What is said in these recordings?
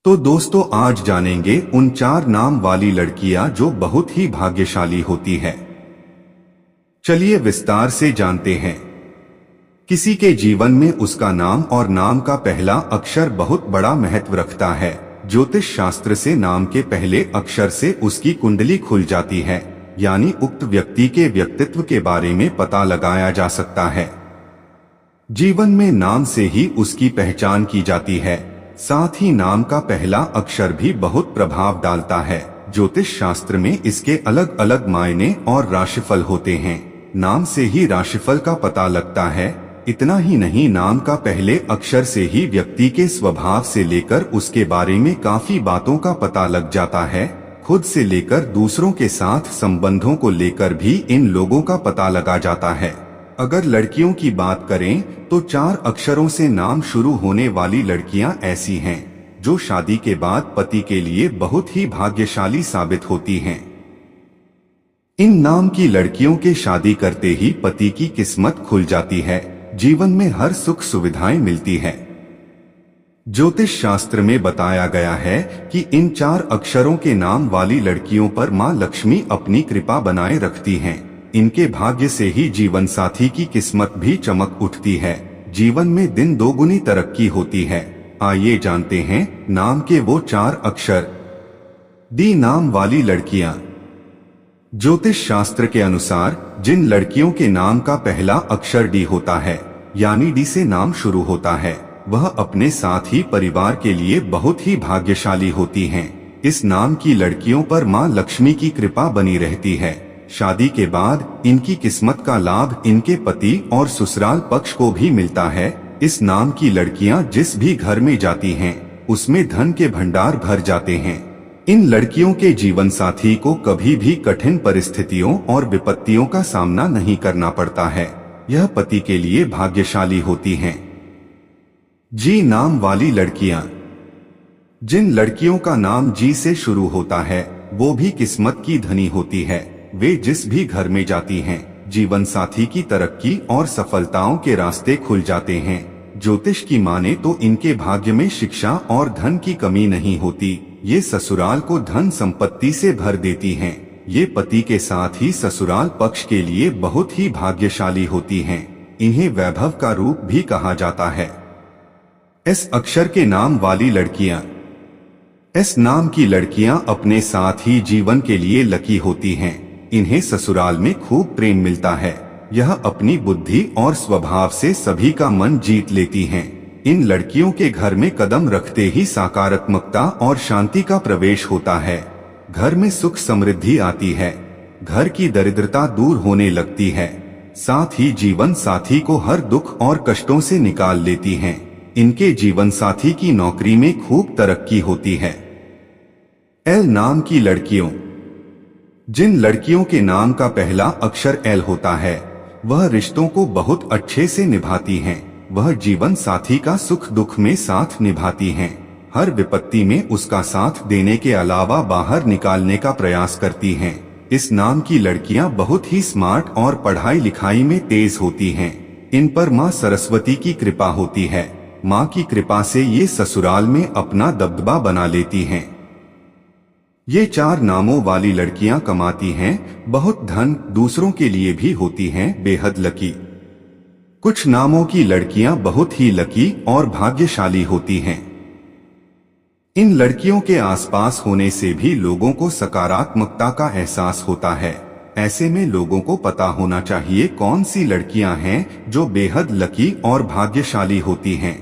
तो दोस्तों आज जानेंगे उन 4 नाम वाली लड़कियां जो बहुत ही भाग्यशाली होती है। चलिए विस्तार से जानते हैं। किसी के जीवन में उसका नाम और नाम का पहला अक्षर बहुत बड़ा महत्व रखता है। ज्योतिष शास्त्र से नाम के पहले अक्षर से उसकी कुंडली खुल जाती है, यानी उक्त व्यक्ति के व्यक्तित्व के बारे में पता लगाया जा सकता है। जीवन में नाम से ही उसकी पहचान की जाती है। साथ ही नाम का पहला अक्षर भी बहुत प्रभाव डालता है। ज्योतिष शास्त्र में इसके अलग अलग मायने और राशिफल होते हैं। नाम से ही राशिफल का पता लगता है। इतना ही नहीं, नाम का पहले अक्षर से ही व्यक्ति के स्वभाव से लेकर उसके बारे में काफी बातों का पता लग जाता है। खुद से लेकर दूसरों के साथ संबंधों को लेकर भी इन लोगों का पता लगा जाता है। अगर लड़कियों की बात करें तो 4 अक्षरों से नाम शुरू होने वाली लड़कियां ऐसी हैं जो शादी के बाद पति के लिए बहुत ही भाग्यशाली साबित होती हैं। इन नाम की लड़कियों के शादी करते ही पति की किस्मत खुल जाती है, जीवन में हर सुख सुविधाएं मिलती है। ज्योतिष शास्त्र में बताया गया है कि इन 4 अक्षरों के नाम वाली लड़कियों पर मां लक्ष्मी अपनी कृपा बनाए रखती हैं। इनके भाग्य से ही जीवन साथी की किस्मत भी चमक उठती है। जीवन में दिन दोगुनी तरक्की होती है। आइए जानते हैं नाम के वो 4 अक्षर। डी नाम वाली लड़कियां। ज्योतिष शास्त्र के अनुसार जिन लड़कियों के नाम का पहला अक्षर डी होता है, यानी डी से नाम शुरू होता है, वह अपने साथ ही परिवार के लिए बहुत ही भाग्यशाली होती हैं। इस नाम की लड़कियों पर मां लक्ष्मी की कृपा बनी रहती है। शादी के बाद इनकी किस्मत का लाभ इनके पति और ससुराल पक्ष को भी मिलता है। इस नाम की लड़कियां जिस भी घर में जाती हैं, उसमें धन के भंडार भर जाते हैं। इन लड़कियों के जीवन साथी को कभी भी कठिन परिस्थितियों और विपत्तियों का सामना नहीं करना पड़ता है। यह पति के लिए भाग्यशाली होती हैं। जी नाम वाली लड़कियां। जिन लड़कियों का नाम जी से शुरू होता है वो भी किस्मत की धनी होती है। वे जिस भी घर में जाती हैं, जीवन साथी की तरक्की और सफलताओं के रास्ते खुल जाते हैं। ज्योतिष की माने तो इनके भाग्य में शिक्षा और धन की कमी नहीं होती। ये ससुराल को धन संपत्ति से भर देती हैं। ये पति के साथ ही ससुराल पक्ष के लिए बहुत ही भाग्यशाली होती हैं। इन्हें वैभव का रूप भी कहा जाता है। एस अक्षर के नाम वाली लड़कियां। एस नाम की लड़कियां अपने साथ ही जीवन के लिए लकी होती हैं। इन्हें ससुराल में खूब प्रेम मिलता है। यह अपनी बुद्धि और स्वभाव से सभी का मन जीत लेती हैं। इन लड़कियों के घर में कदम रखते ही सकारात्मकता और शांति का प्रवेश होता है। घर में सुख समृद्धि आती है। घर की दरिद्रता दूर होने लगती है। साथ ही जीवन साथी को हर दुख और कष्टों से निकाल लेती हैं। इनके जीवन साथी की नौकरी में खूब तरक्की होती है। एल नाम की लड़कियों। जिन लड़कियों के नाम का पहला अक्षर एल होता है, वह रिश्तों को बहुत अच्छे से निभाती हैं। वह जीवन साथी का सुख दुख में साथ निभाती हैं। हर विपत्ति में उसका साथ देने के अलावा बाहर निकालने का प्रयास करती हैं। इस नाम की लड़कियां बहुत ही स्मार्ट और पढ़ाई लिखाई में तेज होती हैं। इन पर मां सरस्वती की कृपा होती है। मां की कृपा से ये ससुराल में अपना दबदबा बना लेती हैं। ये 4 नामों वाली लड़कियां कमाती हैं बहुत धन, दूसरों के लिए भी होती हैं बेहद लकी। कुछ नामों की लड़कियां बहुत ही लकी और भाग्यशाली होती हैं। इन लड़कियों के आसपास होने से भी लोगों को सकारात्मकता का एहसास होता है। ऐसे में लोगों को पता होना चाहिए कौन सी लड़कियां हैं जो बेहद लकी और भाग्यशाली होती हैं।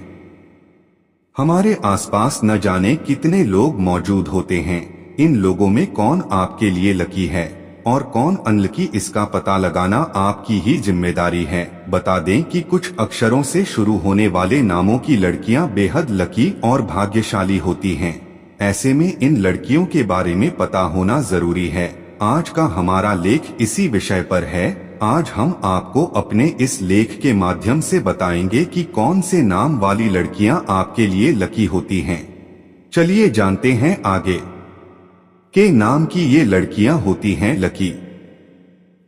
हमारे आसपास न जाने कितने लोग मौजूद होते हैं। इन लोगों में कौन आपके लिए लकी है और कौन अनलकी, इसका पता लगाना आपकी ही जिम्मेदारी है। बता दें कि कुछ अक्षरों से शुरू होने वाले नामों की लड़कियां बेहद लकी और भाग्यशाली होती हैं। ऐसे में इन लड़कियों के बारे में पता होना जरूरी है। आज का हमारा लेख इसी विषय पर है। आज हम आपको अपने इस लेख के माध्यम से बताएंगे कि कौन से नाम वाली लड़कियां आपके लिए लकी होती हैं। चलिए जानते हैं आगे। के नाम की ये लड़कियां होती हैं लकी।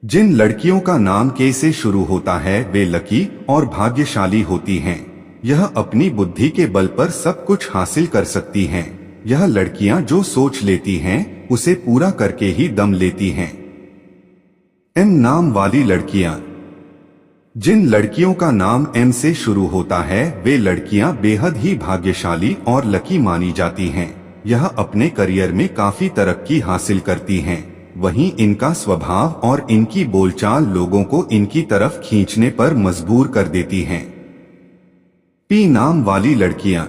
जिन लड़कियों का नाम के से शुरू होता है वे लकी और भाग्यशाली होती हैं। यह अपनी बुद्धि के बल पर सब कुछ हासिल कर सकती हैं। यह लड़कियां जो सोच लेती हैं उसे पूरा करके ही दम लेती हैं। एम नाम वाली लड़कियां। जिन लड़कियों का नाम एम से शुरू होता है वे लड़कियां बेहद ही भाग्यशाली और लकी मानी जाती हैं। यह अपने करियर में काफी तरक्की हासिल करती हैं। वहीं इनका स्वभाव और इनकी बोलचाल लोगों को इनकी तरफ खींचने पर मजबूर कर देती हैं। पी नाम वाली लड़कियां।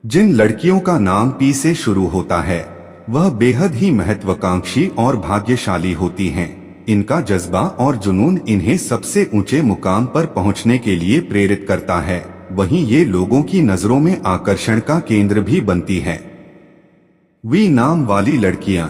जिन लड़कियों का नाम पी से शुरू होता है वह बेहद ही महत्वाकांक्षी और भाग्यशाली होती हैं। इनका जज्बा और जुनून इन्हें सबसे ऊंचे मुकाम पर पहुंचने के लिए प्रेरित करता है। वहीं ये लोगों की नजरों में आकर्षण का केंद्र भी बनती है। वी नाम वाली लड़कियां।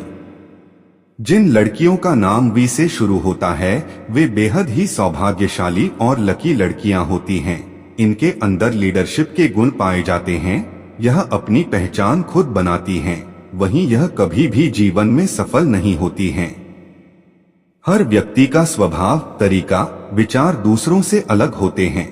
जिन लड़कियों का नाम वी से शुरू होता है वे बेहद ही सौभाग्यशाली और लकी लड़कियां होती हैं। इनके अंदर लीडरशिप के गुण पाए जाते हैं। यह अपनी पहचान खुद बनाती हैं। वहीं यह कभी भी जीवन में सफल नहीं होती हैं। हर व्यक्ति का स्वभाव, तरीका, विचार दूसरों से अलग होते हैं।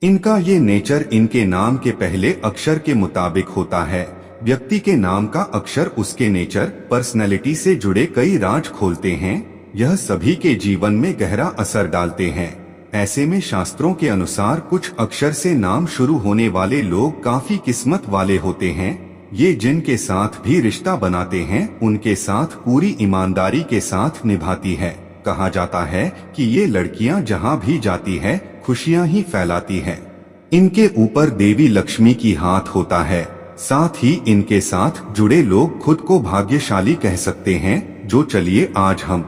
इनका ये नेचर इनके नाम के पहले अक्षर के मुताबिक होता है। व्यक्ति के नाम का अक्षर उसके नेचर, पर्सनैलिटी से जुड़े कई राज खोलते हैं। यह सभी के जीवन में गहरा असर डालते हैं। ऐसे में शास्त्रों के अनुसार कुछ अक्षर से नाम शुरू होने वाले लोग काफी किस्मत वाले होते हैं। ये जिनके साथ भी रिश्ता बनाते हैं उनके साथ पूरी ईमानदारी के साथ निभाती है। कहा जाता है कि ये लड़कियां जहां भी जाती है खुशियां ही फैलाती हैं। इनके ऊपर देवी लक्ष्मी की हाथ होता है। साथ ही इनके साथ जुड़े लोग खुद को भाग्यशाली कह सकते हैं। जो चलिए आज हम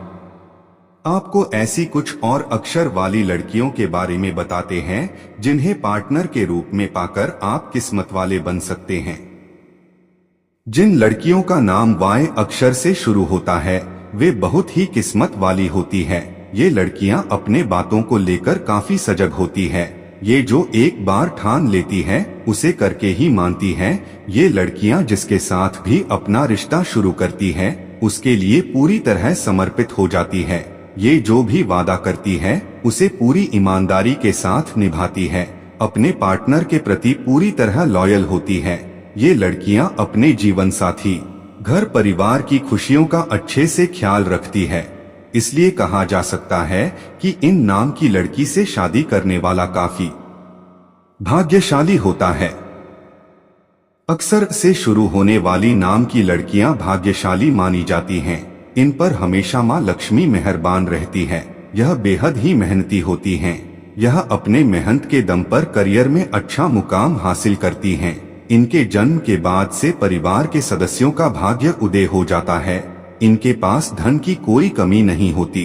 आपको ऐसी कुछ और अक्षर वाली लड़कियों के बारे में बताते हैं जिन्हें पार्टनर के रूप में पाकर आप किस्मत वाले बन सकते हैं। जिन लड़कियों का नाम वाई अक्षर से शुरू होता है वे बहुत ही किस्मत वाली होती है। ये लड़कियां अपने बातों को लेकर काफी सजग होती है। ये जो एक बार ठान लेती है उसे करके ही मानती है। ये लड़कियां जिसके साथ भी अपना रिश्ता शुरू करती है उसके लिए पूरी तरह समर्पित हो जाती है। ये जो भी वादा करती है उसे पूरी ईमानदारी के साथ निभाती है। अपने पार्टनर के प्रति पूरी तरह लॉयल होती है। ये लड़कियां अपने जीवन साथी, घर परिवार की खुशियों का अच्छे से ख्याल रखती है। इसलिए कहा जा सकता है कि इन नाम की लड़की से शादी करने वाला काफी भाग्यशाली होता है। अक्सर से शुरू होने वाली नाम की लड़कियां भाग्यशाली मानी जाती हैं। इन पर हमेशा मां लक्ष्मी मेहरबान रहती है। यह बेहद ही मेहनती होती हैं। यह अपने मेहनत के दम पर करियर में अच्छा मुकाम हासिल करती हैं। इनके जन्म के बाद से परिवार के सदस्यों का भाग्य उदय हो जाता है। इनके पास धन की कोई कमी नहीं होती।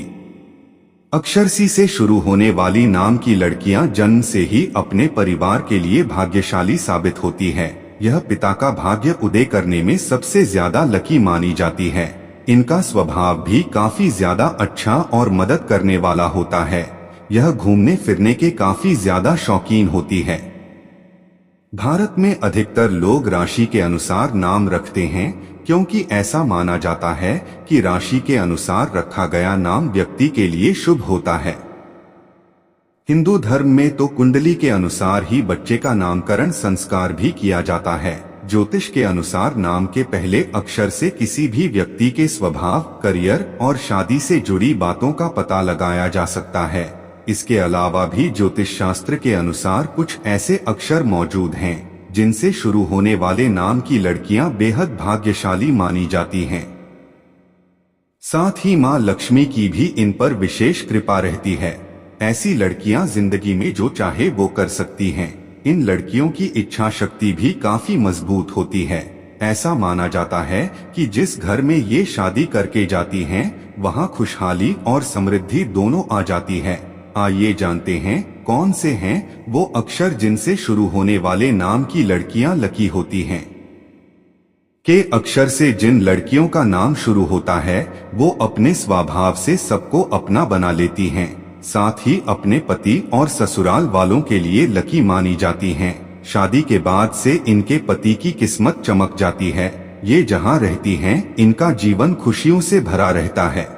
अक्षर सी से शुरू होने वाली नाम की लड़कियां जन्म से ही अपने परिवार के लिए भाग्यशाली साबित होती है। यह पिता का भाग्य उदय करने में सबसे ज्यादा लकी मानी जाती है। इनका स्वभाव भी काफी ज्यादा अच्छा और मदद करने वाला होता है। यह घूमने फिरने के काफी ज्यादा शौकीन होती है। भारत में अधिकतर लोग राशि के अनुसार नाम रखते हैं क्योंकि ऐसा माना जाता है कि राशि के अनुसार रखा गया नाम व्यक्ति के लिए शुभ होता है। हिंदू धर्म में तो कुंडली के अनुसार ही बच्चे का नामकरण संस्कार भी किया जाता है। ज्योतिष के अनुसार नाम के पहले अक्षर से किसी भी व्यक्ति के स्वभाव, करियर और शादी से जुड़ी बातों का पता लगाया जा सकता है। इसके अलावा भी ज्योतिष शास्त्र के अनुसार कुछ ऐसे अक्षर मौजूद हैं जिनसे शुरू होने वाले नाम की लड़कियां बेहद भाग्यशाली मानी जाती हैं। साथ ही मां लक्ष्मी की भी इन पर विशेष कृपा रहती है। ऐसी लड़कियां जिंदगी में जो चाहे वो कर सकती हैं। इन लड़कियों की इच्छा शक्ति भी काफी मजबूत होती है। ऐसा माना जाता है कि जिस घर में ये शादी करके जाती हैं वहां खुशहाली और समृद्धि दोनों आ जाती है। आइए जानते हैं कौन से हैं वो अक्षर जिनसे शुरू होने वाले नाम की लड़कियां लकी होती हैं। के अक्षर से जिन लड़कियों का नाम शुरू होता है वो अपने स्वभाव से सबको अपना बना लेती हैं। साथ ही अपने पति और ससुराल वालों के लिए लकी मानी जाती हैं। शादी के बाद से इनके पति की किस्मत चमक जाती है। ये जहां रहती हैं इनका जीवन खुशियों से भरा रहता है।